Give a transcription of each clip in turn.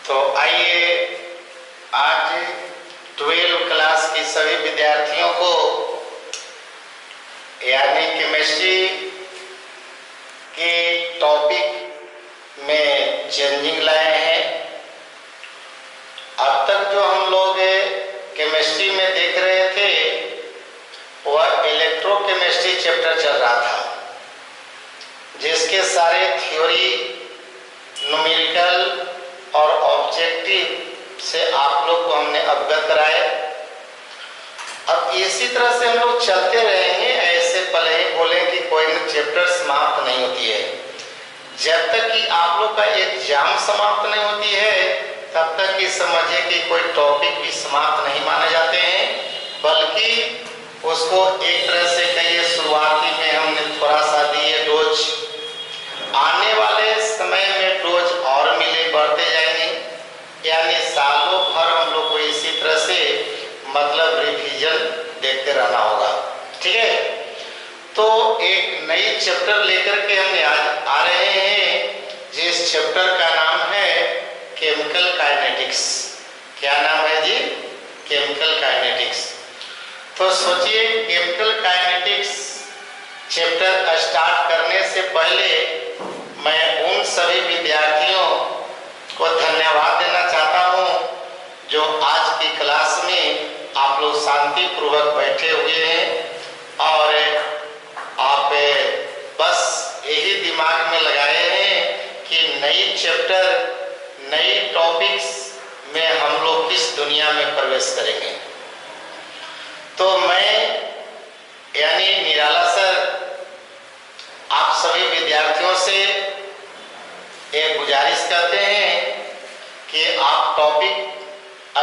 तो आइए आज 12 क्लास की सभी विद्यार्थियों को यानी केमिस्ट्री के टॉपिक में चेंजिंग लाए हैं। अब तक जो हम लोग केमिस्ट्री में देख रहे थे वह इलेक्ट्रोकेमिस्ट्री चैप्टर चल रहा था, जिसके सारे थ्योरी, न्यूमेरिकल और ऑब्जेक्टिव से आप लोग को हमने अवगत कराए। अब इसी तरह से हम लोग चलते रहेंगे। ऐसे पहले ही बोले कि कोई चैप्टर समाप्त नहीं होती है। जब तक कि आप लोग का एग्जाम समाप्त नहीं होती है तब तक कि समझिए कि कोई टॉपिक भी समाप्त नहीं माने जाते हैं, बल्कि उसको एक तरह से कहिए शुरुआती में हमने थोड़ा सा दिए डोज, आने वाले समय में डोज और मिले बढ़ते जाएंगे, यानी सालों भर हम लोग को इसी तरह से मतलब रिवीजन देखते रहना होगा। ठीक है, तो एक नई चैप्टर लेकर के हम आज आ रहे हैं, जिस चैप्टर का नाम है केमिकल काइनेटिक्स। क्या नाम है जी? Chemical kinetics. तो सोचिए, केमिकल काइनेटिक्स चैप्टर स्टार्ट करने से पहले मैं उन सभी विद्यार्थियों को धन्यवाद देना चाहता हूं जो आज की क्लास में आप लोग शांति पूर्वक बैठे हुए हैं और आप बस यही दिमाग में लगाए हैं कि नई चैप्टर, नई टॉपिक्स में हम लोग किस दुनिया में प्रवेश करेंगे। तो मैं यानी निराला सर आप सभी विद्यार्थियों से एक गुजारिश करते हैं कि आप टॉपिक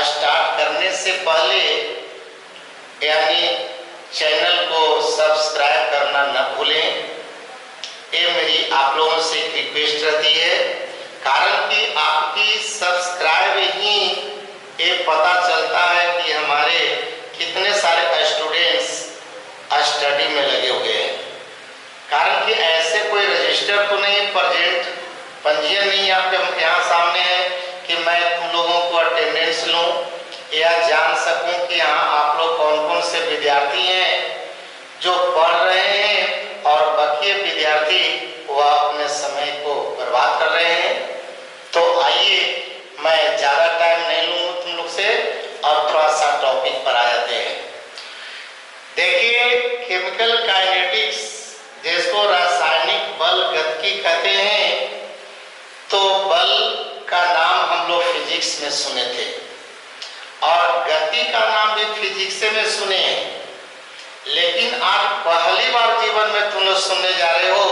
स्टार्ट करने से पहले यानी चैनल को सब्सक्राइब करना न भूलें। ये मेरी आप लोगों से एक रिक्वेस्ट रहती है, कारण कि आपकी सब्सक्राइब ही ये पता चलता है कि हमारे कितने सारे स्टूडेंट्स स्टडी में लगे हुए हैं। कारण कि ऐसे कोई रजिस्टर तो नहीं प्रेजेंट, पंजीयन नहीं आपके यहाँ सामने है कि मैं तुम लोगों को अटेंडेंस लूं या जान सकूं कि हाँ आप लोग कौन कौन से विद्यार्थी हैं जो पढ़ रहे हैं और बाकी विद्यार्थी वह अपने समय को बर्बाद कर रहे हैं। तो आइए मैं ज़्यादा टाइम नहीं लूँगा तुम लोग से और थोड़ा सा टॉपिक पर आ जाते हैं। देखिए, केमिकल काइनेटिक्स जिसको रासायनिक बल गतिकी कहते हैं, तो बल का नाम हम लोग फिजिक्स में सुने थे और गति का नाम भी फिजिक्स में सुने हैं, लेकिन आज पहली बार जीवन में तुम लोग सुनने जा रहे हो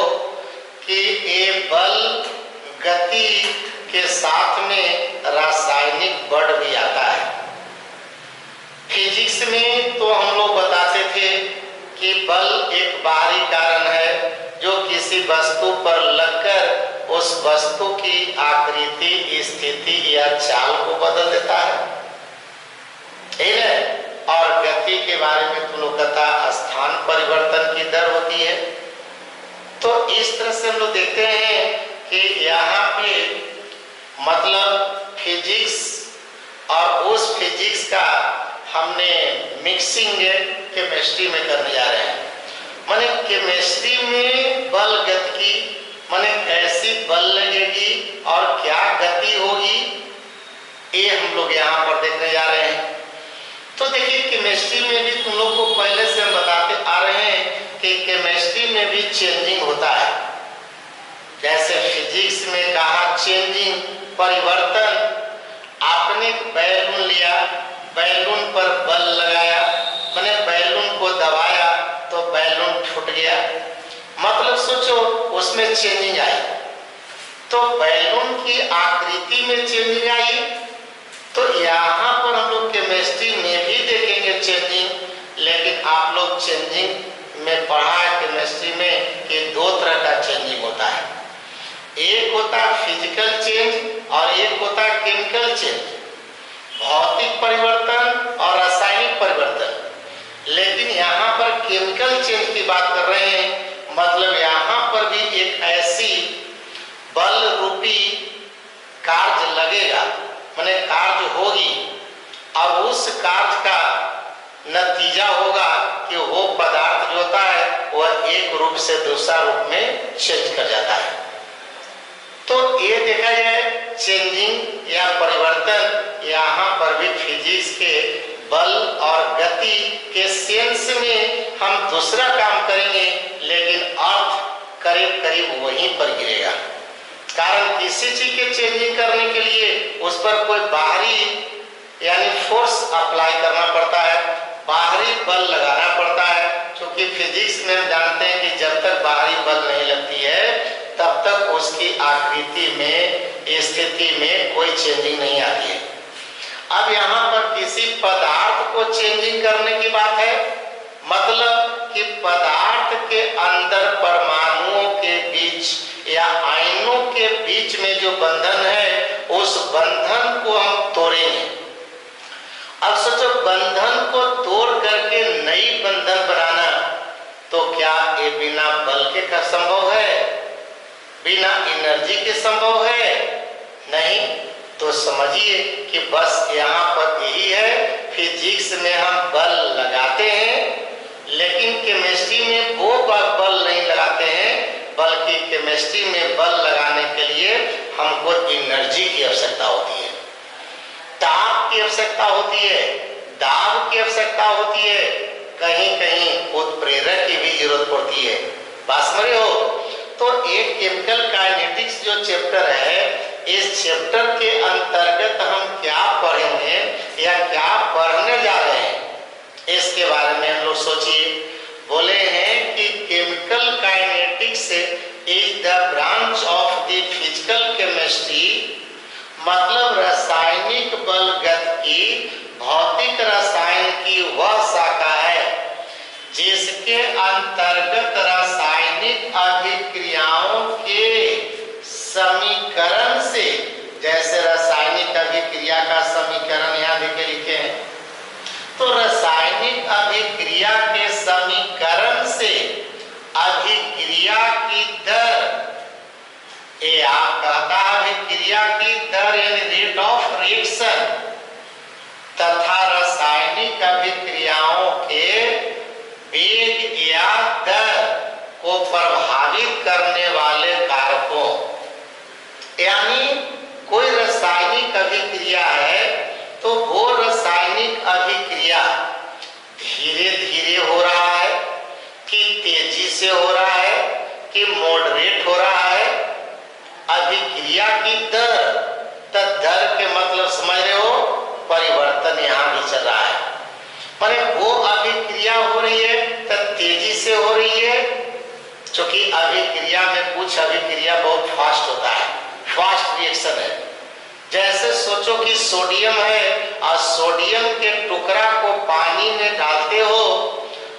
कि ये बल गति के साथ में रासायनिक बल भी आता है। फिजिक्स में तो हम लोग बताते थे कि बल एक बाहरी कारण है जो किसी वस्तु पर लगकर उस वस्तु की आकृति, स्थिति या चाल को बदल देता है। ठीक है, और गति के बारे में तुम लोग कहता स्थान परिवर्तन की दर होती है। तो इस तरह से हम लोग देखते हैं कि यहाँ पे मतलब फिजिक्स और उस फिजिक्स का हमने मिक्सिंग केमिस्ट्री में करने जा रहे हैं। माने केमिस्ट्री में बल गतिकी माने कैसी बल लगेगी और क्या गति होगी, ये हम लोग यहाँ पर देखने जा रहे हैं। तो देखिए, केमिस्ट्री में भी तुम लोग को पहले से हम बताते आ रहे हैं कि केमिस्ट्री में भी चेंजिंग होता है। जैसे फिजिक्स में कहा चेंजिंग, परिवर्तन। आपने बैलून लिया, बैलून पर बल लगाया, मैंने बैलून को दबाया तो बैलून फूट गया, मतलब सोचो उसमें चेंजिंग आई। तो बैलून की आकृति में चेंजिंग आई, तो यहाँ पर हम लोग केमिस्ट्री में भी देखेंगे चेंजिंग। लेकिन आप लोग चेंजिंग में पढ़ा है केमिस्ट्री में कि दो तरह का चेंजिंग होता है, एक होता है फिजिकल चेंज और एक होता है केमिकल चेंज, भौतिक परिवर्तन और रासायनिक परिवर्तन। लेकिन यहाँ पर केमिकल चेंज की बात कर रहे हैं, मतलब यहाँ पर भी एक ऐसी बल रूपी कार्य लगेगा में कार्य होगी और उस कार्य का नतीजा होगा कि वो पदार्थ जो होता है वह एक रूप से दूसरा रूप में चेंज कर जाता है। तो ये देखा जाए चेंजिंग या परिवर्तन, यहाँ पर भी फिजिक्स के बल और गति के सेंस में हम दूसरा काम करेंगे, लेकिन अर्थ करीब करीब वहीं पर गिरेगा। कारण किसी चीज के चेंजिंग करने के लिए उस पर कोई बाहरी यानी फोर्स अप्लाई करना पड़ता है, बाहरी बल लगाना पड़ता है। क्योंकि फिजिक्स में हम जानते हैं कि जब तक बाहरी बल नहीं लगती है तब तक उसकी आकृति में, स्थिति में कोई चेंजिंग नहीं आती है। अब यहाँ पर किसी पदार्थ को चेंजिंग करने की बात है, मतलब कि पदार्थ के अंदर परमाणुओं के बीच या आयनों के बीच में जो बंधन है उस बंधन को हम तोड़ेंगे। अब सोचो, बंधन को तोड़ करके नई बंधन बनाना, तो क्या ये बिना बल के का संभव है, बिना एनर्जी के संभव है? नहीं। तो समझिए कि बस यहाँ पर यही है, फिजिक्स में हम बल लगाते हैं लेकिन केमिस्ट्री में वो बल नहीं लगाते हैं, बल्कि केमिस्ट्री में बल लगाने के लिए हमको एनर्जी की आवश्यकता होती है, ताप की आवश्यकता होती है, दाब की आवश्यकता होती है, कहीं कहीं उत्प्रेरक की भी जरूरत पड़ती है। बात समझ रहे हो? तो एक केमिकल काइनेटिक्स जो चैप्टर है, इस चैप्टर के अंतर्गत हम क्या पढ़ेंगे या क्या पढ़ने जा रहे हैं, इसके बारे में हम लोग सोचिए। बोले हैं कि chemical kinetics is the branch of the physical chemistry, मतलब रासायनिक बल गति की, भौतिक रसायन की वह शाखा है जिसके अंतर्गत रासायनिक अभिक्रियाओं के समीकरण से, जैसे रासायनिक अभिक्रिया का समीकरण यहाँ लिखे हैं, तो रासायनिक अभिक्रिया के समीकरण से अभिक्रिया की दर, ये आप कहता है अभिक्रिया की दर यानी रेट ऑफ रिएक्शन, तथा रासायनिक अभिक्रियाओं के वेग या दर को प्रभावित करने वाले कारकों, यानी कोई रासायनिक अभिक्रिया है तो वो रासायनिक अभिक्रिया धीरे धीरे हो रहा है कि तेजी से हो रहा है कि मॉडरेट हो रहा है, अभिक्रिया की दर, दर के मतलब समझ रहे हो, परिवर्तन यहाँ भी चल रहा है, माने वो अभिक्रिया हो रही है तो तेजी से हो रही है, क्योंकि अभिक्रिया में कुछ अभिक्रिया बहुत फास्ट होता है, फास्ट रिएक्शन है। जैसे सोचो कि सोडियम है और सोडियम के टुकड़ा को पानी में डालते हो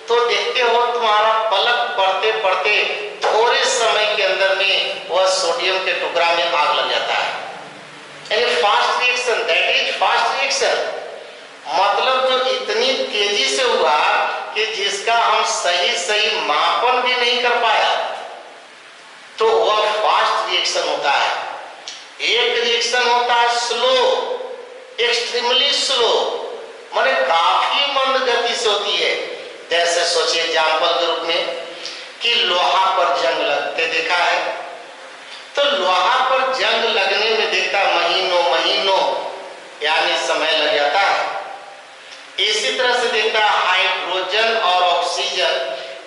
तो देखते हो तुम्हारा पलक पड़ते पड़ते थोड़े समय के अंदर में वह सोडियम के टुकड़ा में आग लग जाता है, यानी fast reaction, that is fast reaction. मतलब जो इतनी तेजी से हुआ कि जिसका हम सही मापन भी नहीं कर पाया, तो वह फास्ट रिएक्शन होता है। एक रिएक्शन होता है स्लो, एक्सट्रीमली स्लो, माने काफी मंद गति से होती है। जैसे सोचिए एग्जाम्पल के रूप में कि लोहा पर जंग लगते देखा है, तो लोहा पर जंग लगने में देखता महीनों यानी समय लग जाता है। इसी तरह से देखता हाइड्रोजन और ऑक्सीजन,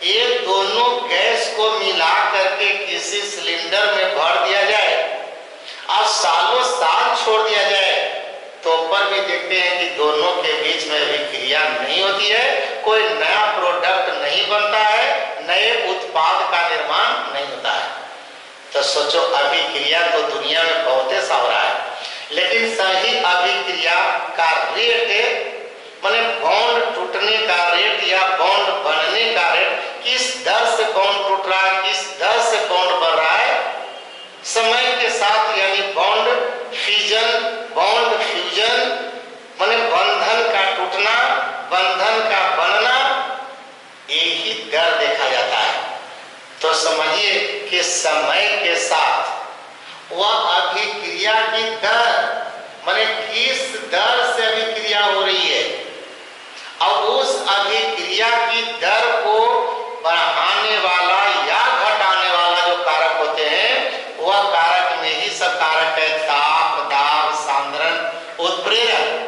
ये दोनों गैस को मिला करके किसी सिलेंडर में भर दिया जाए और सालों साल छोड़ दिया जाए तो पर भी देखते हैं कि दोनों के बीच में अभिक्रिया नहीं होती है, कोई नया प्रोडक्ट नहीं बनता है, नए उत्पाद का निर्माण नहीं होता है। तो सोचो अभिक्रिया तो दुनिया में बहुत सा हो रहा है, लेकिन सही अभिक्रिया का रेट माने बॉन्ड टूटने का रेट या बॉन्ड बनने का रेट, किस दर से बॉन्ड टूट रहा है, किस दर से बॉन्ड बढ़ रहा है समय के साथ, यानी बॉन्ड फिजन, बॉन्ड फ्यूजन माने बंधन का टूटना, बंधन का बनना, यही दर देखा जाता है। तो समझिए कि समय के साथ वह अभिक्रिया की दर माने किस दर से अभिक्रिया हो रही है, और उस अभिक्रिया की दर को बढ़ाने वाला या घटाने वाला जो कारक होते हैं, वह कारक में ही सब कारक है। ताप, दाब, सांद्रण, उत्प्रेरक।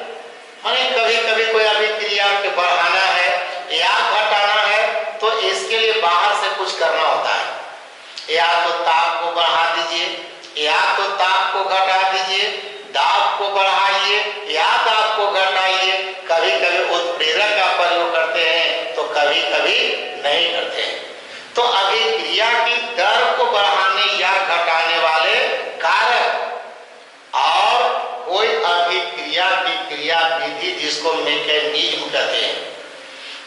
माने कभी कभी कोई अभिक्रिया के बढ़ाना है या घटाना है तो इसके लिए बाहर से कुछ करना होता है। या तो ताप को बढ़ा दीजिए, या तो ताप को घटा दीजिए, दाब को बढ़ाइए या दाब को घटाइए। कभी कभी उत्प्रेरक का प्रयोग करते हैं तो कभी कभी नहीं करते हैं। तो अभिक्रिया की दर को बढ़ाने या घटाने वाले कारक और कोई अभिक्रिया की क्रिया विधि जिसको मैकेनिज्म कहते हैं।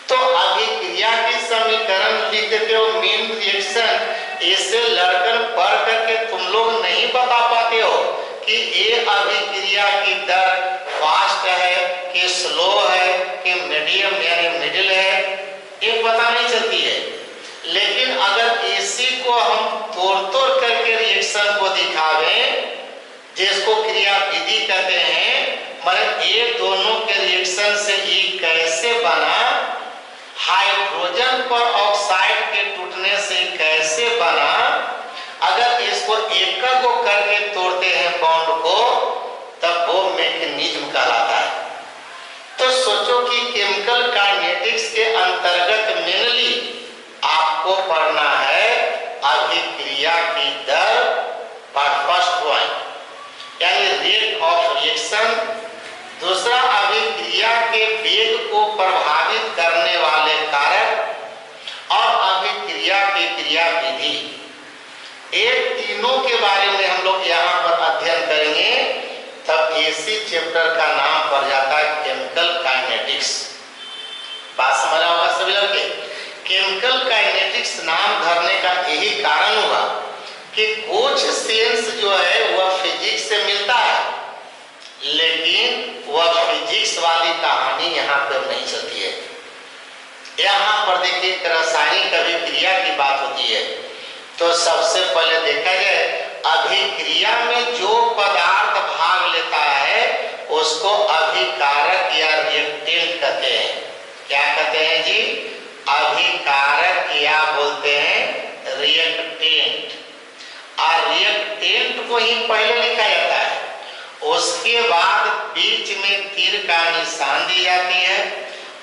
तो अभिक्रिया की समीकरण लिख देते हो, मेन रिएक्शन। इसे लड़कर पढ़ करके तुम लोग नहीं बता पाते हो कि ये अभिक्रिया की दर फास्ट है कि स्लो है कि मीडियम यानी मिडिल है, ये पता नहीं चलती है। लेकिन अगर इसी को हम तोड़ करके रिएक्शन को दिखावें, जिसको क्रिया विधि कहते हैं, मतलब ये दोनों के रिएक्शन से ये कैसे बना, हाइड्रोजन पर ऑक्साइड के टूटने से कैसे बना, अगर इसको एक को करके तोड़ते हैं बॉन्ड को, तब वो मैकेनिज्म कहलाता है। तो सोचो कि केमिकल काइनेटिक्स के अंतर्गत मेनली आपको पढ़ना है अभिक्रिया की दर, फर्स्ट पॉइंट यानी रेट ऑफ रिएक्शन। दूसरा, अभिक्रिया के वेग को प्रभावित करने वाले कारक और अभिक्रिया की क्रिया विधि। ये तीनों के बारे में हम लोग यहाँ पर अध्ययन करेंगे, तब इसी चैप्टर का नाम पड़ जाता है केमिकल काइनेटिक्स। बात समझ रहा होगा सभी लड़के। केमिकल काइनेटिक्स नाम धरने का यही कारण हुआ कि कुछ साइंस जो है वह फिजिक्स से मिलता है, लेकिन वह फिजिक्स वाली कहानी यहाँ पर नहीं चलती है। यहाँ पर देखिए रासायनिक अभिक्रिया की बात होती है, तो सबसे पहले देखा जाए अभिक्रिया में जो पदार्थ भाग लेता है उसको अभिकारक या रिएक्टेंट कहते हैं। क्या कहते हैं जी? अभिकारक या बोलते हैं रिएक्टेंट। और रिएक्टेंट को ही पहले लिखा जाता है, उसके बाद बीच में तीर का निशान दी जाती है,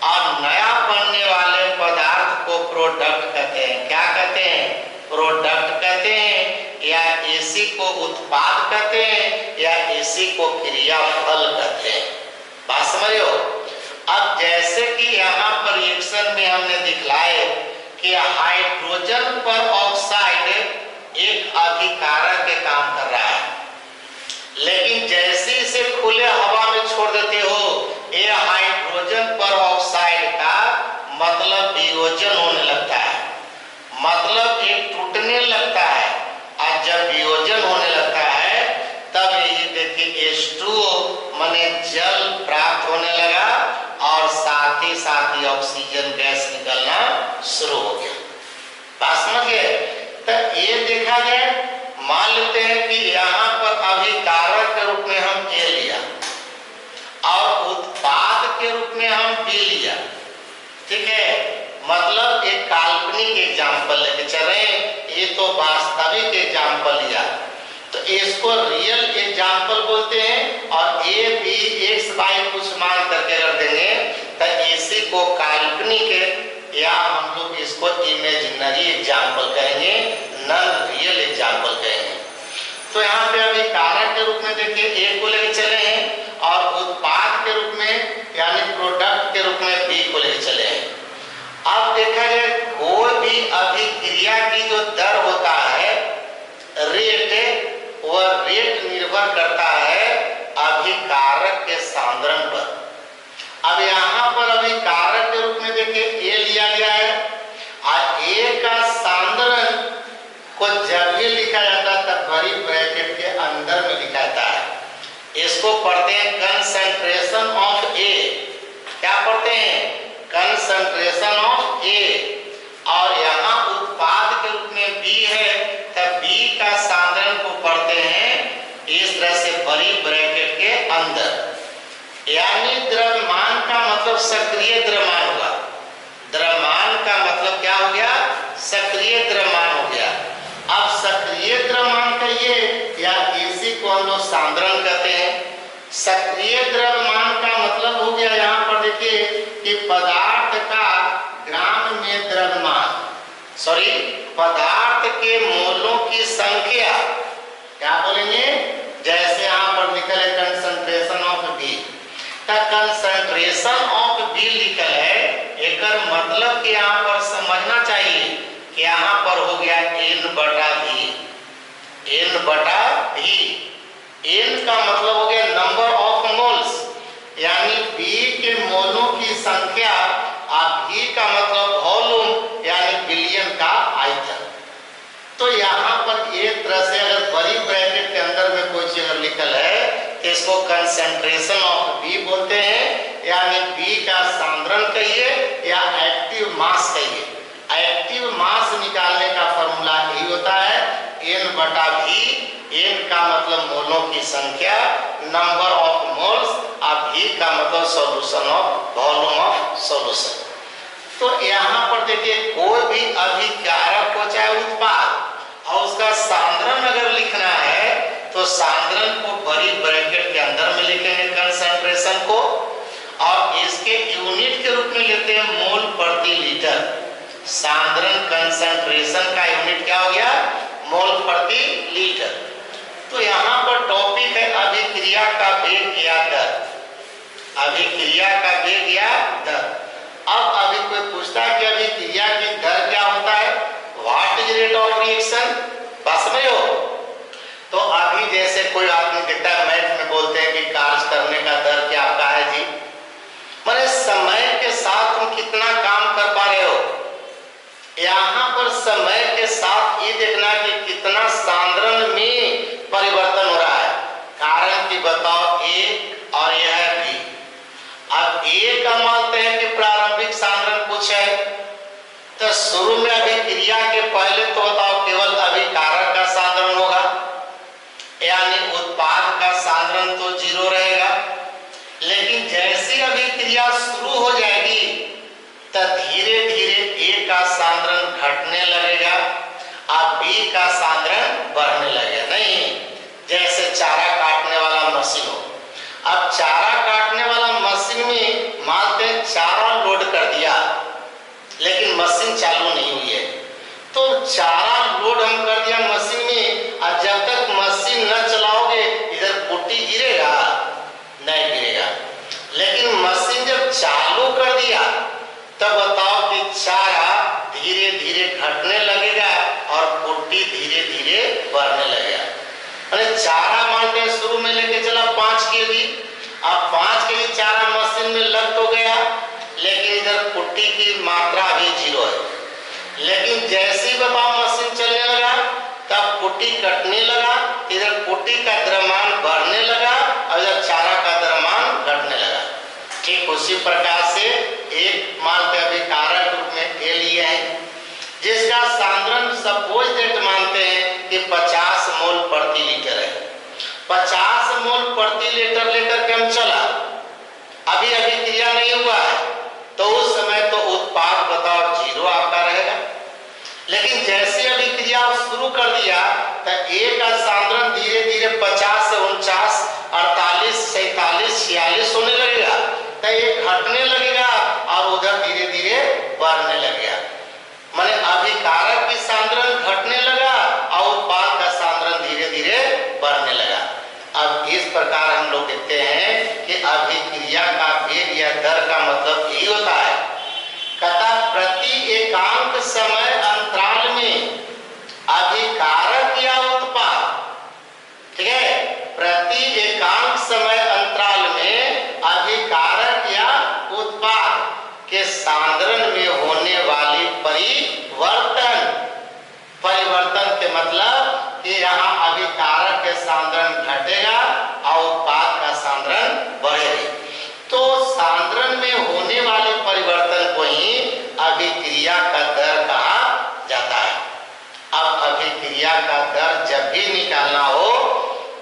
और नया बनने वाले पदार्थ को प्रोडक्ट कहते हैं। क्या कहते हैं? प्रोडक्ट कहते हैं, या इसी को उत्पाद कहते हैं, या इसी को क्रियाफल कहते हैं। बात समझ हो? अब जैसे कि यहाँ पर रिएक्शन में हमने दिखलाए कि हाइड्रोजन पर ऑक्साइड एक अभिकारक के काम कर रहा है, लेकिन जैसे इसे खुले हवा में छोड़ देते हो, ये हाइड्रोजन पर ऑक्साइड का मतलब वियोजन होने लगता है, मतलब ये टूटने लगता है। और जब वियोजन होने लगता है तब ये देखिए H2O माने जल प्राप्त होने लगा, और साथ ही ऑक्सीजन गैस निकलना शुरू हो गया। बात समझ गए? तो ये देखा जाए, मान लेते हैं कि यहाँ पर अभिकारक के रूप में हम A लिया और उत्पाद के रूप में हम B लिया, ठीक है? मतलब एक काल्पनिक एग्जाम्पल लेके चल रहे हैं, ये तो वास्तविक एग्जाम्पल लिया, तो इसको रियल एग्जाम्पल बोलते हैं। और A B X Y कुछ मान करके रख देंगे तो इसी को काल्पनिक या हम लोग इसको इमेजिनरी एग्जाम्पल कहेंगे, नॉन रियल एग्जाम्पल कहेंगे। तो यहाँ पे अभी कारक के रूप में देखिए A को लेके चले हैं, और उत्पाद के रूप में यानी प्रोडक्ट के रूप में B को लेके चले हैं। अब देखा जाए कोई भी अभिक्रिया की जो दर होता है रेट, वह रेट निर्भर करता है अभिकारक के सांद्रण पर। अब यहाँ पर अभिकारक के रूप में देखिए A लिया गया है, और A का सांद्रण को जब भी लिखा जाता है तब बड़ी ब्रैकेट के अंदर में लिखा जाता है। इसको पढ़ते हैं कंसंट्रेशन ऑफ A। क्या पढ़ते हैं? Concentration of A। और यहाँ उत्पाद के रूप में B है, तब B का सांद्रण को पढ़ते हैं इस तरह से बड़ी ब्रैकेट के अंदर। यानी द्रव्यमान का मतलब सक्रिय द्रव्यमान हुआ। द्रव्यमान का मतलब क्या हो गया? सक्रिय द्रव्यमान हो गया। अब सक्रिय द्रव्यमान कहिए या इसी को हम लोग सांद्रण कहते हैं। सक्रिय द्रव्यमान का मतलब हो गया, यहाँ पर देखिए कि पदार्थ का ग्राम में द्रव्यमान, सॉरी पदार्थ के मोलों की संख्या, क्या बोलेंगे? जैसे यहाँ पर लिखल है concentration of B, concentration of B लिखल है, एकर मतलब कि यहाँ पर समझना चाहिए कि यहाँ पर हो गया N/V। N/V, N का मतलब हो गया नंबर ऑफ मोल्स, यानी B के मोलों की संख्या, और V का मतलब वॉल्यूम यानी बिलियन का आयतन। तो यहाँ पर एक तरह से अगर बड़ी ब्रैकेट के अंदर में कोई चीज अगर लिखल है तो इसको कंसंट्रेशन ऑफ बी बोलते हैं, यानी बी का सांद्रण कहिए या एक्टिव मास कहिए। एक्टिव मास निकालने का फॉर्मूला यही होता है N/V। N का मतलब मोलों की संख्या, नंबर ऑफ मोल्स, और V का मतलब solution of volume of solution. तो यहाँ पर देखिए कोई भी अभिकारक हो चाहे उत्पाद, और उसका सांद्रण अगर लिखना है तो सांद्रण को बड़ी ब्रैकेट के अंदर में लिखेंगे कंसंट्रेशन को, और इसके यूनिट के रूप में लेते हैं मोल प्रति लीटर। सांद्रण कंसंट्रेशन का यूनिट क्या हो गया? मोल प्रति लीटर। तो यहाँ पर टॉपिक है अभिक्रिया का वेग या दर। अभिक्रिया का वेग या दर। अब अभी कोई पूछता है कि अभिक्रिया की दर क्या होता है? What is rate of reaction? बात समझ हो? तो अभी जैसे कोई आदमी देखता है मैथ में बोलते हैं कि कार्य करने का दर क्या आपका है जी, माने समय के साथ तुम कितना काम कर पा रहे हो। यहाँ पर समय के साथ ये देखना कि कितना सांद्रण में परिवर्तन हो रहा है। कारण की बताओ एक और यह है बी। अब ए का मानते हैं कि प्रारंभिक सांद्रण कुछ है, तो शुरू में अभिक्रिया के पहले तो बताओ केवल अभिकारक का सांद्रण होगा, यानी उत्पाद का सांद्रण तो 0 रहेगा। लेकिन जैसी अभिक्रिया शुरू हो जाएगी तो धीरे धीरे ए का सांद्रण घटने लगेगा और बी का सांद्रण बढ़ने लगेगा। नहीं, जैसे चारा काटने वाला मशीन हो। अब चारा काटने वाला मशीन में मानते हैं चारा लोड कर दिया, लेकिन मशीन चालू नहीं हुई है, तो चारा लोड हम कर दिया मशीन में, और जब तक मशीन न चलाओगे इधर पुट्टी गिरेगा? नहीं गिरेगा। लेकिन मशीन जब चालू कर दिया तब बताओ कि चारा धीरे धीरे घटने लगेगा और पुट्टी धीरे धीरे बढ़ने लगेगा। अरे चारा मानते हैं शुरू में लेके चला 5 kg, अब 5 kg चारा मशीन में लग तो गया, लेकिन इधर पुट्टी की मात्रा अभी 0 है। लेकिन जैसे ही बताओ मशीन चलने लगा तब पुट्टी कटने लगा, इधर पुट्टी का द्रव्यमान बढ़ने लगा और इधर चारा का द्रव्यमान घटने लगा। ठीक उसी प्रकार से एक मानते अभिकारक रूप में ए लिए हैं, जिसका सांद्रण सपोज दैट मानते हैं कि 50 मोल प्रति लीटर है। 50 मोल प्रति लीटर लेकर के हम चला, अभी अभिक्रिया नहीं हुआ है, तो उस समय तो उत्पाद बताओ 0 आपका रहेगा। लेकिन जैसे अभिक्रिया शुरू कर दिया तो ए का सांद्रण धीरे धीरे 50 से 49, 48, 47, 46 होने लगेगा, तो ये घटने लगेगा और उधर धीरे धीरे बढ़ने लगेगा। माने अभिकारक की सांद्रण घटने लगा और उत्पाद का सांद्रण धीरे धीरे बढ़ने लगा। अब इस प्रकार हम लोग देखते हैं कि अभिक्रिया का वेग या दर का मतलब यही होता है, कथा प्रति एकांक समय अंतराल में अभिकारक या उत्पाद, ठीक है, प्रति एकांक समय अंतराल में अभिकारक या उत्पाद के सांद्रण में होने वाली परिवर्तन के मतलब कि यहाँ अभिकारक के सांद्रण घटेगा और उत्पाद का सांद्रण बढ़ेगा। तो सांद्रण में होने वाले परिवर्तन को ही अभिक्रिया का दर कहा जाता है। अब अभिक्रिया का दर जब भी निकालना हो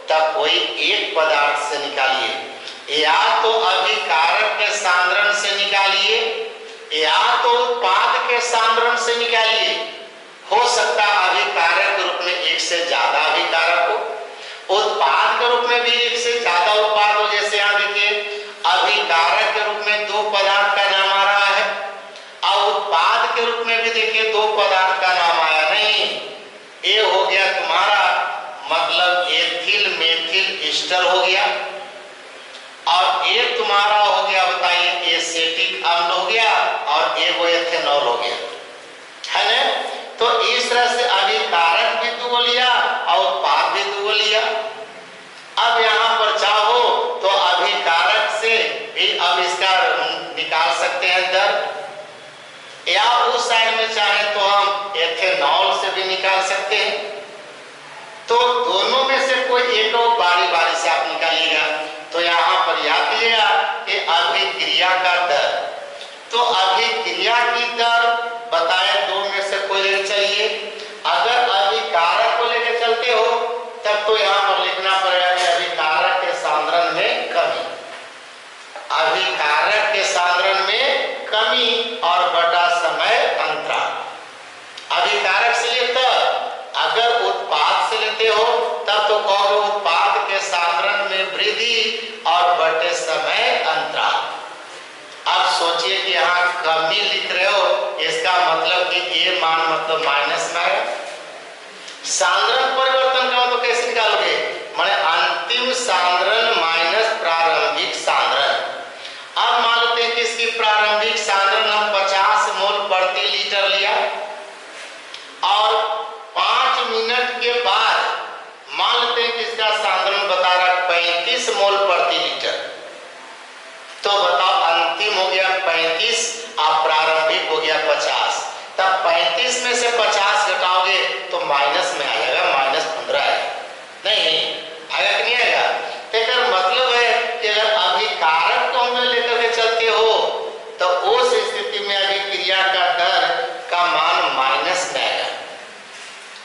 तब कोई एक पदार्थ से निकालिए, या तो के रूप में भी एक से ज्यादा उत्पाद हो, जैसे यहाँ देखिए अभिकारक के रूप में 2 पदार्थ का नाम आ रहा है, और उत्पाद के रूप में भी देखिए 2 पदार्थ का नाम आया नहीं। ये हो गया तुम्हारा मतलब एथिल मेथिल ईस्टर हो गया, और ये तुम्हारा हो गया बताइए एसेटिक अम्ल हो गया, और ये वो एथेनॉल हो गया, है ना। तो इस तरह से अभिकारक भी 2 लिया और उत्पाद भी 2 लिया। अब यहाँ पर चाहो तो अभिकारक से भी अब इसका निकाल सकते हैं दर, या उस साइड में चाहे तो हम एथेनॉल से भी निकाल सकते हैं। तो दोनों में से कोई एक बारी बारी से आप निकालिएगा। तो यहाँ पर याद कीजिएगा कि अभिक्रिया का दर, तो अभिक्रिया की दर बताए 2 में से कोई लेके चलिए। अगर अभिकारक को लेके चलते हो तब तो यहाँ पर लिखना पड़ेगा कि अभिकारक के सांद्रण में कमी, अभिकारक के सांद्रण में कमी और बटा समय अंतराल। अभिकारक से लिए तब, अगर उत्पाद से लेते हो तब तो कहोगे उत्पाद के सांद्रण में वृद्धि और बटे समय अंतराल। अब सोचिए कि यहाँ कमी लिख रहे हो, इसका मतलब कि ये मान मतलब माइनस में आएगा। सांद्रण परिवर्तन का तो कैसे निकालोगे, माने अंतिम सांद्रण माइनस प्रारंभिक सांद्रण। अब मान लेते हैं कि इसकी प्रारंभिक सांद्रण हम 50 मोल प्रति लीटर लिया, और 5 मिनट के बाद मान लेते हैं कि इसका सांद्रण बता रहा है 35 मोल प्रति लीटर। तो बताओ अंतिम हो गया 35 और प्रारंभिक हो गया 50, तब 35 में से 50 घटाओगे तो माइनस में आ जाएगा, -15 आएगा, नहीं आएगा कि नहीं आएगा। तो मतलब है कि अगर अभिकारक को हमने लेकर के चलते हो तो उस स्थिति में अभिक्रिया का दर का मान माइनस में आएगा,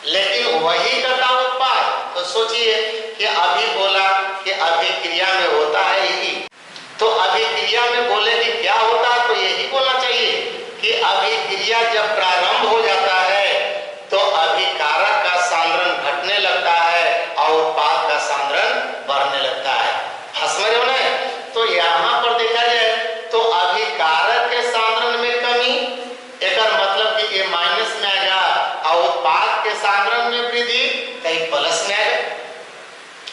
लेकिन वही घटा उत्पाद। तो सोचिए कि अभी बोला कि अभिक्रिया में होता है यही, तो अभिक्रिया में बोले कि क्या होता है तो यही बोलना चाहिए कि अभिक्रिया जब प्रारंभ हो जाता है तो अभिकारक का सांद्रण घटने लगता है और उत्पाद का सांद्रण बढ़ने लगता है। हंस रहे हो ना। तो यहाँ पर देखा जाए तो अभिकारक के सांद्रण में कमी, एक मतलब कि ये माइनस में आएगा, और उत्पाद के सांद्रण में वृद्धि कहीं प्लस में आएगा।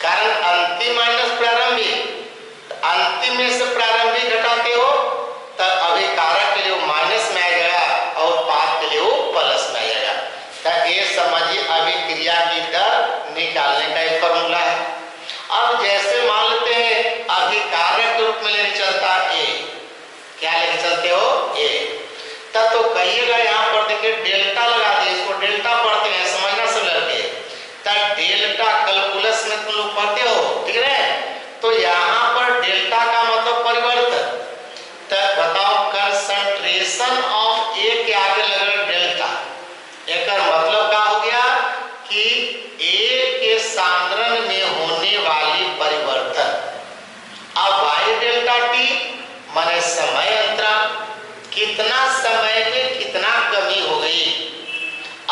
कारण अंतिम माइनस प्रारंभिक, अंतिम में से प्रारंभिक घटाते हो तब अभिकारक के लिए वो माइनस में आ जाएगा और उत्पाद के लिए वो प्लस में आ जाएगा। तो ये समझिए अभिक्रिया की दर निकालने का एक फॉर्मूला है। अब जैसे मान लेते हैं अभिकारक के रूप में लेके चलता है ए, क्या लेके चलते हो ए, तब तो कहिएगा यहाँ पर देखिए डेल्टा लगा दिए, इसको डेल्टा पढ़ते हैं, समझना सब लड़के। तब डेल्टा कैलकुलस में तुम लोग पढ़ते हो, ठीक है। तो यहाँ पर डेल्टा का मतलब परिवर्तन, तब बताओ कंसंट्रेशन ऑफ ए के आगे लगा डेल्टा, एक मतलब क्या हो गया कि ए के सांद्रण में होने वाली परिवर्तन। अब वाई डेल्टा टी माने समय अंतराल, कितना समय में कितना कमी हो गई।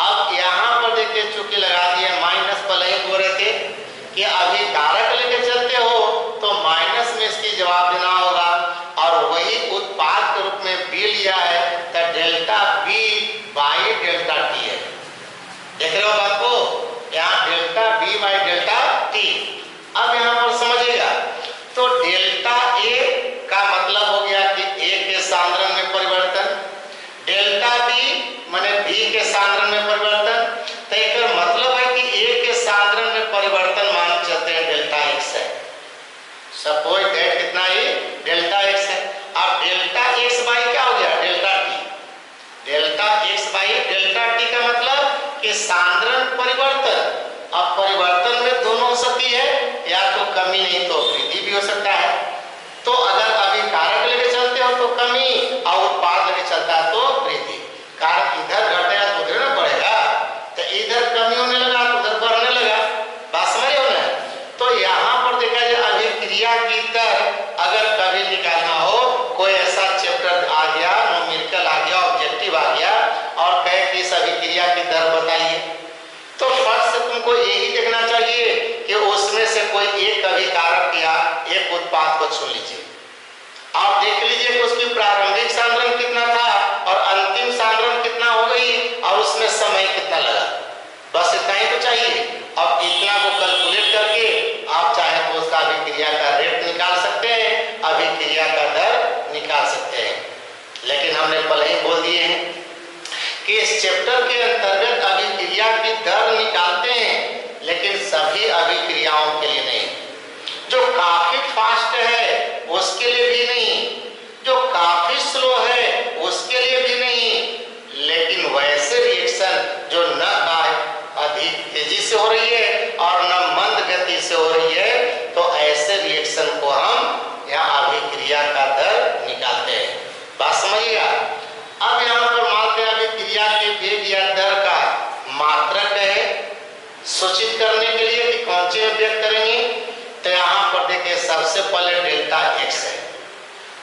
अब यहाँ पर देखिए चूंकि लगा दिया माइनस पहले ही बोल रहे थे कि अभिकारक लेके चलते हो तो माइनस में इसकी जवाब देना होगा, और वही उत्पाद के रूप में बी लिया है तो delta B by delta T है। देख रहे हो बात को, यहाँ delta B by delta T. अब यहाँ पर समझिएगा तो डेल्टा ए का मतलब हो गया कि ए के सांद्रण में परिवर्तन, डेल्टा बी माने बी के सांद्रण में परिवर्तन। तो एक मतलब है कि ए के सांद्रण में परिवर्तन मान चलते हैं डेल्टा एक्स है, सपोज दैट कितना ही डेल्टा एक्स है। अब डेल्टा एक्स बाई क्या हो गया delta T, delta x by delta T का मतलब कि सांद्रण परिवर्तन। अब परिवर्तन में दोनों हो सकती है, या तो कमी नहीं तो वृद्धि भी हो सकता है। तो अगर अभिकारक लेके चलते हो तो कमी और उत्पाद लेके चलता है तो वृद्धि। कारण इधर घटेगा तो उधर ना बढ़ेगा, तो इधर कमी होने लगा तो उधर बढ़ने लगा, बात समझ हो ना। तो यहाँ पर देखा जाए अभिक्रिया की दर अगर कभी निकालना हो, कोई ऐसा चैप्टर आ गया, न्यूमेरिकल आ गया, ऑब्जेक्टिव आ गया और कहे कि इस अभिक्रिया की दर बताइए, तो फर्स्ट से तुमको यही देखना चाहिए कि उसमें से कोई एक चुन लीजिए। आप देख लीजिए कि उसकी प्रारंभिक सांद्रण कितना था और अंतिम सांद्रण कितना हो गई और उसमें समय कितना लगा। बस इतना ही तो चाहिए। अब इतना को कैलकुलेट करके आप चाहे तो उसका अभिक्रिया का रेट निकाल सकते हैं, अभिक्रिया का दर निकाल सकते हैं। लेकिन हमने पहले ही बोल दिए हैं कि इस चैप्टर के अंतर्गत अभिक्रिया की दर निकालते हैं, लेकिन सभी अभिक्रियाओं के लिए नहीं। जो काफी फास्ट है उसके लिए भी नहीं, जो काफी स्लो है उसके लिए भी नहीं, लेकिन वैसे रिएक्शन जो न अधिक तेजी से हो रही है और न मंद गति से हो रही है, तो ऐसे रिएक्शन को हम यहाँ अभिक्रिया का दर निकालते हैं। बात समझिएगा। अब यहाँ पर मानते हैं अभिक्रिया के वेग या दर का मात्रक है सूचित करने के लिए कि कौन सी में व्यक्त करेंगे। तो यहाँ पर देखिए सबसे पहले डेल्टा एक्स है,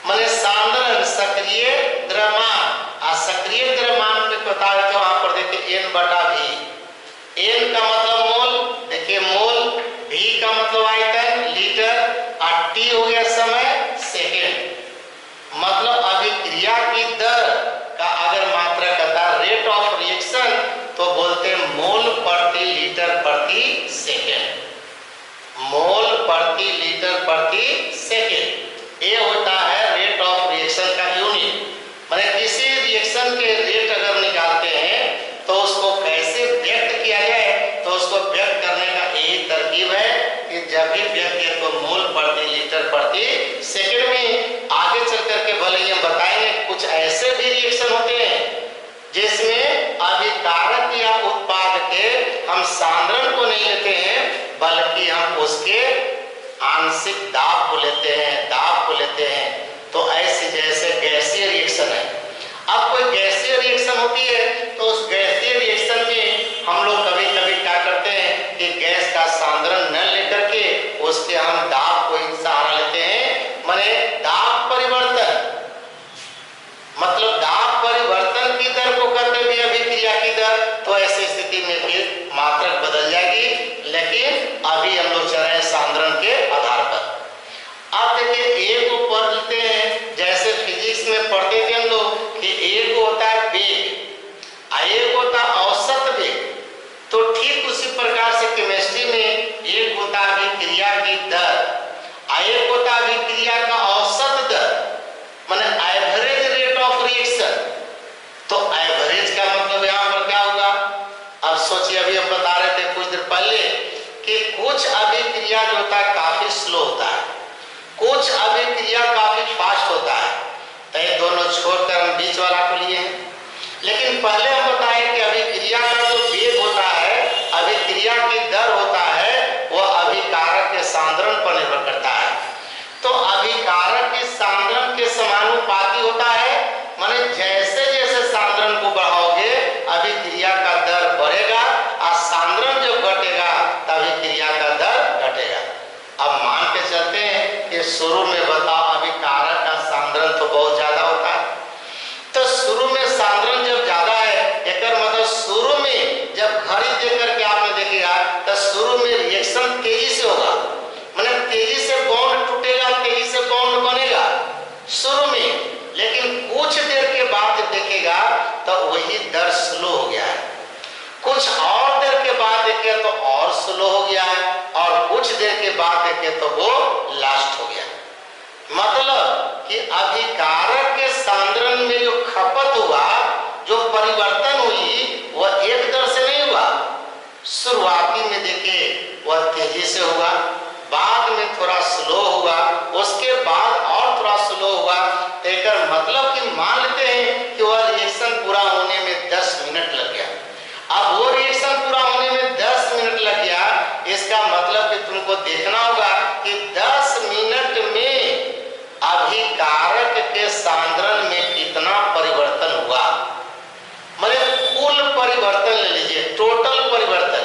माने सांद्रण सक्रिय द्रव्यमान। सक्रिय द्रव्यमान में बता रहे थे वहां पर देखिए n बटा v। n का मतलब मोल, देखिए मोल, v का मतलब आयतन लीटर और t हो गया समय सेकेंड। मतलब अभिक्रिया की दर का अगर मात्रक कहता है रेट ऑफ रिएक्शन तो बोलते हैं मोल प्रति लीटर प्रति सेकेंड। मोल प्रति लीटर प्रति सेकेंड ये होता है रेट ऑफ रिएक्शन का यूनिट। माने किसी रिएक्शन के रेट अगर निकालते हैं तो उसको कैसे व्यक्त किया जाए, तो उसको व्यक्त करने का यही तरकीब है कि जब भी व्यक्त किया तो मोल प्रति लीटर प्रति सेकेंड में। आगे चल करके भले ही हम बताएंगे कुछ ऐसे भी रिएक्शन होते हैं जिसमें अभिकारक या उत्पाद के हम सांद्रण को नहीं लेते हैं, बल्कि हम उसके आंशिक दाब को लेते हैं, दाब को लेते हैं। तो ऐसे जैसे गैसीय रिएक्शन है। अब कोई गैसीय रिएक्शन होती है तो उस गैसीय रिएक्शन में हम लोग कभी कभी क्या करते हैं कि गैस का सांद्रण न लेकर के उसके हम दाब को ही सहारा लेते हैं। माने दाब परिवर्तन, मतलब दाब परिवर्तन की दर को करते हुए अभिक्रिया की दर, तो ऐसी स्थिति में फिर मात्रक बदल जाएगी। लेकिन अभी हम लोग चल रहे हैं सांद्रण के आधार पर। अब देखिए एक को पढ़ लेते हैं, जैसे फिजिक्स में पढ़ते थे हम लोग कि एक होता है वेग और एक होता है औसत वेग। तो ठीक उसी प्रकार से केमिस्ट्री में एक होता है अभिक्रिया की दर और एक होता है अभिक्रिया का औसत दर, माने एवरेज रेट ऑफ रिएक्शन। तो एवरेज का मतलब यहाँ पर क्या होगा। अब सोचिए, अभी हम बता रहे थे कुछ देर पहले कि कुछ अभिक्रिया जो होता है काफी स्लो होता है, कुछ अभिक्रिया काफी फास्ट होता है। तो ये दोनों छोड़कर हम बीच वाला को लिए हैं। लेकिन पहले हम बताएं कि अभिक्रिया का जो वेग होता है, अभिक्रिया की दर होता है, वह अभिकारक के सांद्रण पर निर्भर करता है। तो अभिकारक के सांद्रण के समानुपाती होता है। माने जैसे जैसे सांद्रण को बढ़ाओगे अभिक्रिया का दर बढ़ेगा और सांद्रण जब घटेगा तब अभिक्रिया का दर घटेगा। अब मान के चलते हैं कि शुरू में बताओ अभिकारक का सांद्रण तो बहुत ज्यादा होता है। तो शुरू में सांद्रण जब ज्यादा है, एक मतलब शुरू में जब घड़ी देख करके आपने देखेगा तो शुरू में रिएक्शन तेजी से होगा, माने तेजी से बॉन्ड टूटेगा, तेजी से बॉन्ड बनेगा शुरू में। लेकिन कुछ देर के बाद जब देखेगा तो वही दर स्लो हो गया है, कुछ और देर के बाद देखे तो और स्लो हो गया है, और कुछ देर के बाद देखे तो वो लास्ट हो गया। मतलब कि अभिकारक के सांद्रण में जो खपत हुआ, जो परिवर्तन हुई, वह एक दर से नहीं हुआ। शुरुआती में देखिए वह तेजी से हुआ, बाद में थोड़ा स्लो हुआ, उसके बाद और थोड़ा स्लो हुआ। तो मतलब कि मान लेते हैं कि वह रिएक्शन पूरा होने में 10 मिनट लग गया। अब वो रिएक्शन पूरा होने में 10 मिनट लग गया, इसका मतलब कि तुमको देखना होगा कि 10 मिनट में अभिकारक के सांद्रण में कितना परिवर्तन हुआ। मतलब कुल परिवर्तन ले लीजिए, टोटल परिवर्तन।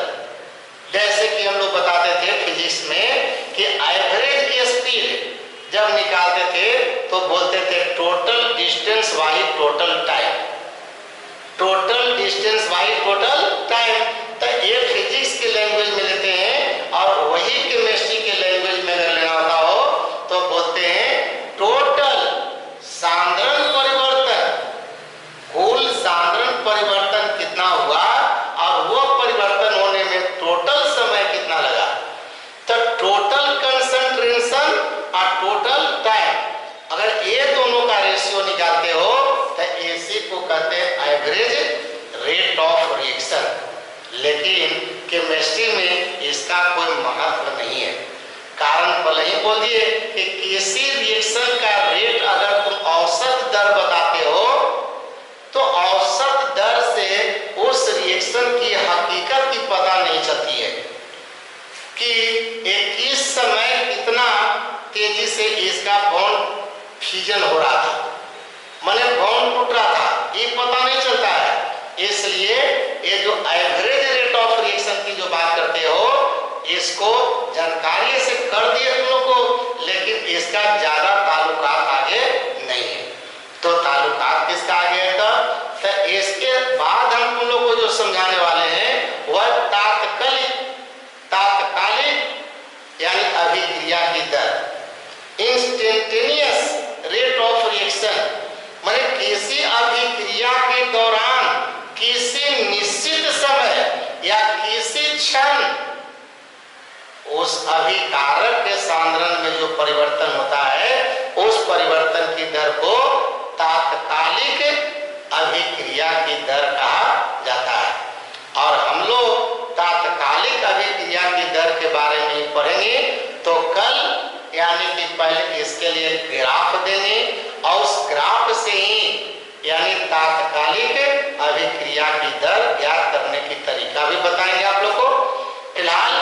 जैसे कि हम लोग बताते थे फिजिक्स में कि एवरेज स्पीड जब निकालते थे तो बोलते थे total distance by total time, total distance by total time. तो ये फिजिक्स के लैंग्वेज में लेते हैं, और वही केमिस्ट्री के लैंग्वेज में अगर लेना होता हो तो बोलते हैं एवरेज रेट ऑफ रिएक्शन, लेकिन केमिस्ट्री में इसका कोई महत्व नहीं है। कारण पहले ही बोल दिए कि किसी रिएक्शन का रेट अगर तुम औसत दर बताते हो तो औसत दर से उस रिएक्शन की हकीकत की पता नहीं चलती है कि एक इस समय कितना तेजी से इसका बॉन्ड फ्यूजन हो रहा था, माने बॉन्ड टूट रहा था, ये पता नहीं चलता है। इसलिए ये जो एवरेज रेट ऑफ रिएक्शन की जो बात करते हो इसको जानकारी से कर दिए तुम लोग को, लेकिन इसका ज्यादा ताल्लुकात आगे नहीं है। तो ताल्लुकात किसका आगे है? तो इसके बाद हम तुम लोग को जो समझाने वाले हैं वह तात्कालिक यानी अभिक्रिया की दर, इंस्टेंटेनियस रेट ऑफ रिएक्शन, माने किसी अभिक्रिया के दौरान किसी निश्चित समय या किसी क्षण उस अभिकारक के सांद्रण में जो परिवर्तन होता है उस परिवर्तन की दर को तात्कालिक अभिक्रिया की दर कहा जाता है। और हम लोग तात्कालिक अभिक्रिया की दर के बारे में पढ़ेंगे, तो कल यानी कि पहले इसके लिए ग्राफ देंगे और उस ग्राफ से ही यानी तात्कालिक अभिक्रिया की दर ज्ञात करने की तरीका भी बताएंगे आप लोग को। फिलहाल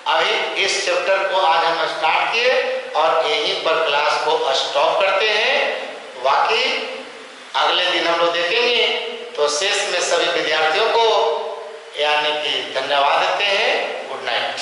अभी इस चैप्टर को आज हम स्टार्ट किए और यहीं पर क्लास को स्टॉप करते हैं। बाकी अगले दिन हम लोग देखेंगे। तो शेष में सभी विद्यार्थियों को यानी कि धन्यवाद देते हैं। Good night.